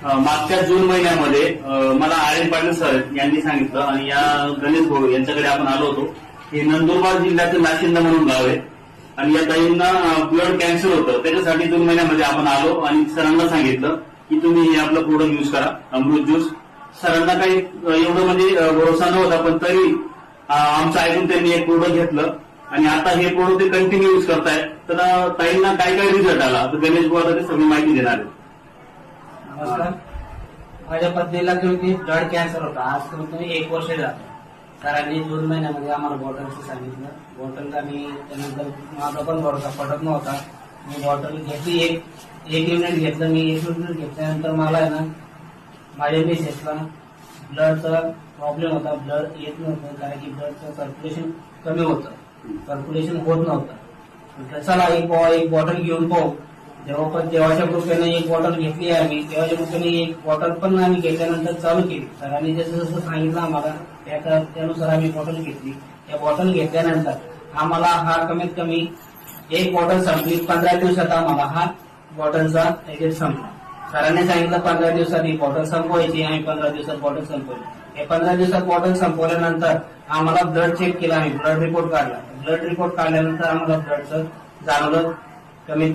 मागच्या जून महिन्यामध्ये मला आर्यन पाटील सर यांनी सांगितलं आणि या गणेश भाऊ यांच्याकडे आपण आलो होतो. हे नंदुरबार जिल्ह्याचं नाशिंदा म्हणून गाव आहे आणि या ताईंना ब्लड कॅन्सर होतं. त्याच्यासाठी जून महिन्यामध्ये आपण आलो आणि सरांना सांगितलं की तुम्ही हे आपलं प्रोडक्ट युज करा, अमृत ज्यूस. सरांना काही एवढं म्हणजे भरोसा नव्हता, पण तरी आमचं ऐकून त्यांनी एक प्रोडक्ट घेतलं आणि आता हे प्रोडक्ट ते कंटिन्यू युज करतायत. तर ताईंना काय काय रिझल्ट आला तर गणेश भाऊ आता ते सगळी माहिती देणार आहे. नमस्कार. माझ्या पत्नीला की ब्लड कॅन्सर होता. आज कमीत 1 वर्ष झालं. सरांनी जून महिन्यामध्ये आम्हाला बॉटलचं सांगितलं. बॉटल आम्ही त्यानंतर माझा पण भरोसा पडत नव्हता. मी बॉटल घेतली, एक युनिट घेतलं. मी 1 युनिट घेतल्यानंतर मला आहे ना माझ्या मिसेसला ब्लडचा प्रॉब्लेम होता. ब्लड येत नव्हतं कारण की ब्लडचं सर्क्युलेशन कमी होतं, सर्क्युलेशन होत नव्हतं. म्हटलं चला एक बॉटल घेऊन पाहू. देवाच्या कृपेने एक बॉटल घेतली आम्ही. देवाच्या कृपेने एक बॉटल पण आम्ही घेतल्यानंतर चालू केली. सरांनी जसं जसं सांगितलं आम्हाला त्यानुसार आम्ही बॉटल घेतली. त्या बॉटल घेतल्यानंतर आम्हाला हा कमीत कमी एक बॉटल संपली. 15 दिवसात आम्हाला हा बॉटलचा एजेंट संपला. सरांनी सांगितलं 15 दिवसात ही बॉटल संपवायची. आम्ही 15 दिवसात बॉटल संपवली. हे 15 दिवसात बॉटल संपवल्यानंतर आम्हाला ब्लड चेक केला. आम्ही ब्लड रिपोर्ट काढला. ब्लड रिपोर्ट काढल्यानंतर आम्हाला ब्लडचं जाणवलं कमी